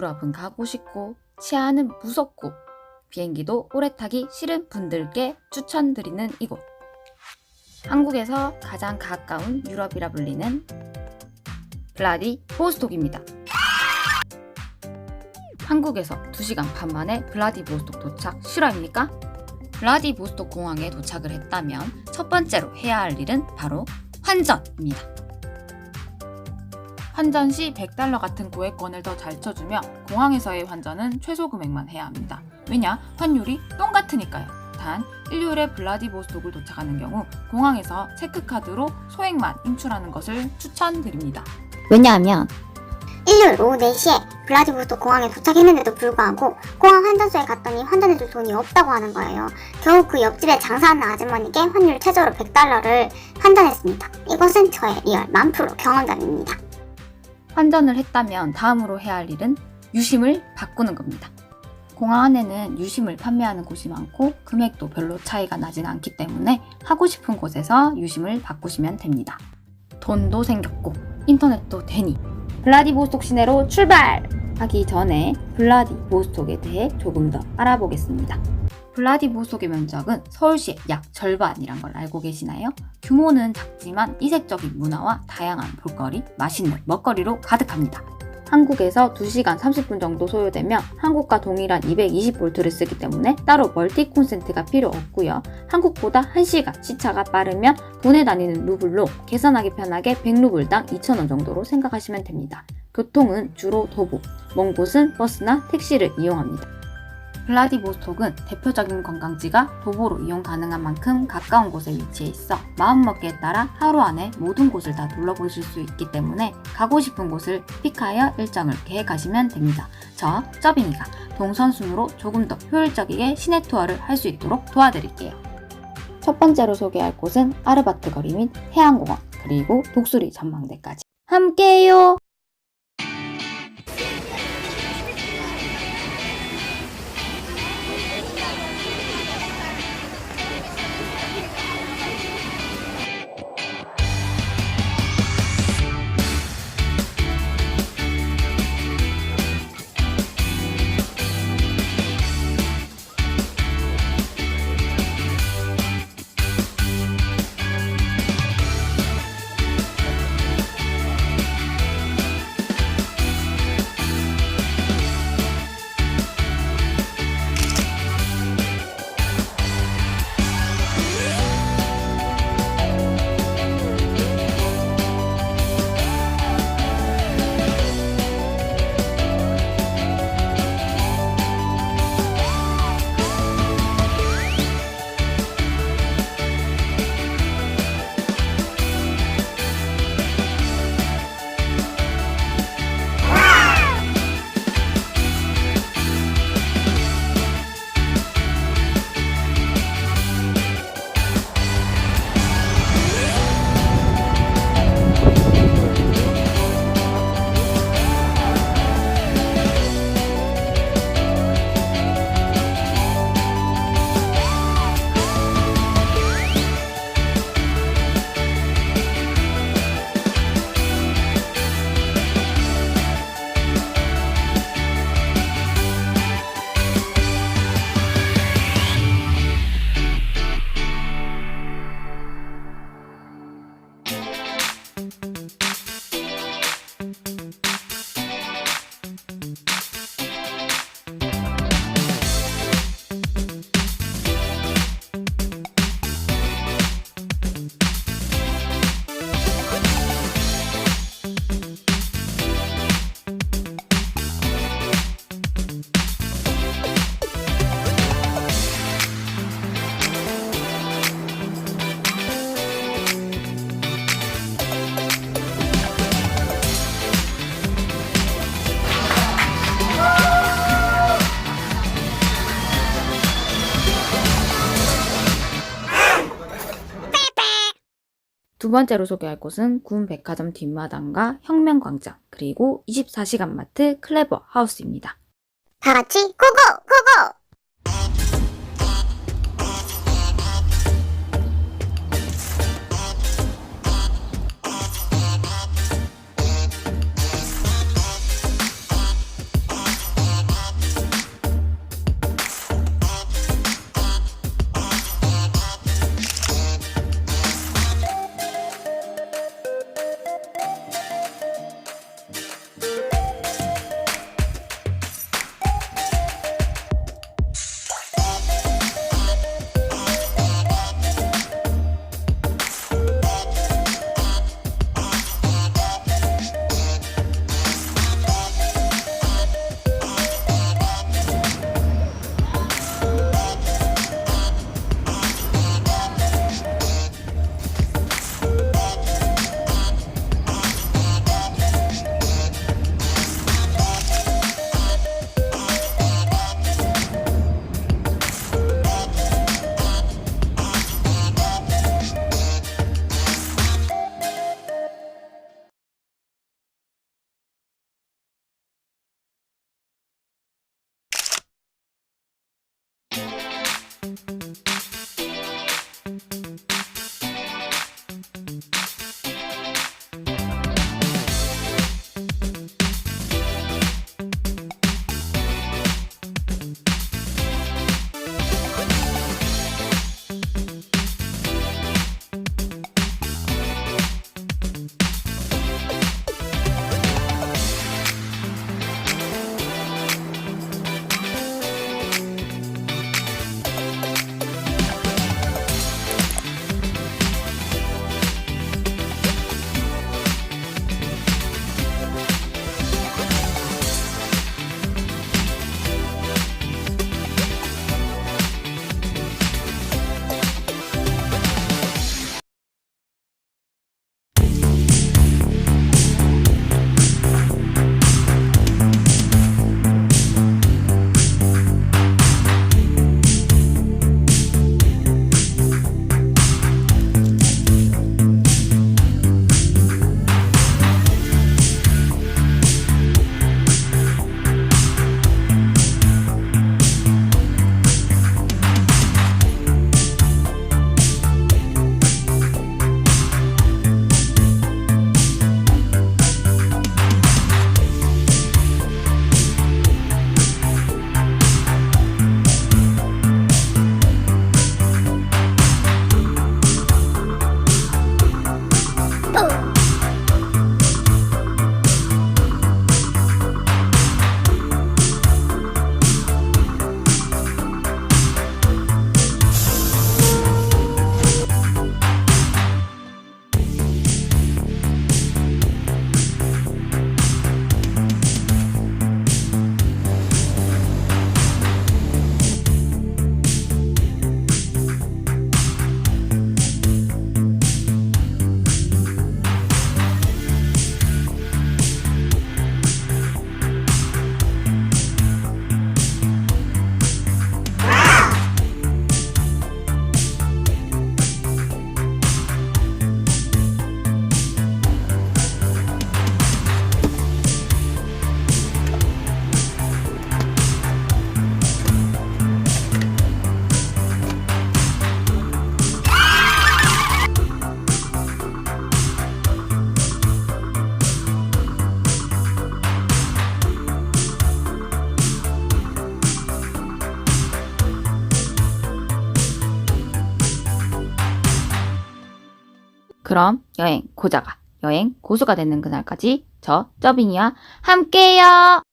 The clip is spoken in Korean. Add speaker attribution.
Speaker 1: 유럽은 가고 싶고 치안은 무섭고 비행기도 오래 타기 싫은 분들께 추천드리는 이곳. 한국에서 가장 가까운 유럽이라 불리는 블라디보스톡입니다. 한국에서 2시간 반 만에 블라디보스톡 도착 실화입니까? 블라디보스톡 공항에 도착을 했다면 첫 번째로 해야 할 일은 바로 환전입니다.
Speaker 2: 환전 시 $100 같은 고액권을 더 잘 쳐주며 공항에서의 환전은 최소 금액만 해야 합니다. 왜냐? 환율이 똑같으니까요. 단, 일요일에 블라디보스톡을 도착하는 경우 공항에서 체크카드로 소액만 인출하는 것을 추천드립니다.
Speaker 1: 왜냐하면
Speaker 3: 일요일 오후 4시에 블라디보스톡 공항에 도착했는데도 불구하고 공항 환전소에 갔더니 환전해줄 돈이 없다고 하는 거예요. 겨우 그 옆집에 장사하는 아주머니께 환율 최저로 $100를 환전했습니다. 이것은 저의 리얼 10,000% 경험담입니다.
Speaker 1: 환전을 했다면 다음으로 해야 할 일은 유심을 바꾸는 겁니다. 공항 안에는 유심을 판매하는 곳이 많고 금액도 별로 차이가 나진 않기 때문에 하고 싶은 곳에서 유심을 바꾸시면 됩니다. 돈도 생겼고 인터넷도 되니 블라디보스톡 시내로 출발하기 전에 블라디보스톡에 대해 조금 더 알아보겠습니다. 블라디보스톡의 면적은 서울시의 약 절반이란 걸 알고 계시나요? 규모는 작지만 이색적인 문화와 다양한 볼거리, 맛있는 먹거리로 가득합니다. 한국에서 2시간 30분 정도 소요되며 한국과 동일한 220V를 쓰기 때문에 따로 멀티 콘센트가 필요 없고요. 한국보다 1시간 시차가 빠르면 보내다니는 루블로 계산하기 편하게 100루블당 2,000원 정도로 생각하시면 됩니다. 교통은 주로 도보, 먼 곳은 버스나 택시를 이용합니다. 블라디보스톡은 대표적인 관광지가 도보로 이용 가능한 만큼 가까운 곳에 위치해 있어 마음먹기에 따라 하루 안에 모든 곳을 다 둘러보실 수 있기 때문에 가고 싶은 곳을 픽하여 일정을 계획하시면 됩니다. 저 쩌빙이가 동선순으로 조금 더 효율적이게 시내 투어를 할 수 있도록 도와드릴게요. 첫 번째로 소개할 곳은 아르바트 거리 및 해안공원 그리고 독수리 전망대까지 함께요! 두 번째로 소개할 곳은 군백화점 뒷마당과 혁명광장, 그리고 24시간 마트 클레버 하우스입니다.
Speaker 3: 다 같이 고고! 고고!
Speaker 1: 그럼 여행 고자가 여행 고수가 되는 그날까지 저 쩌빙이와 함께해요.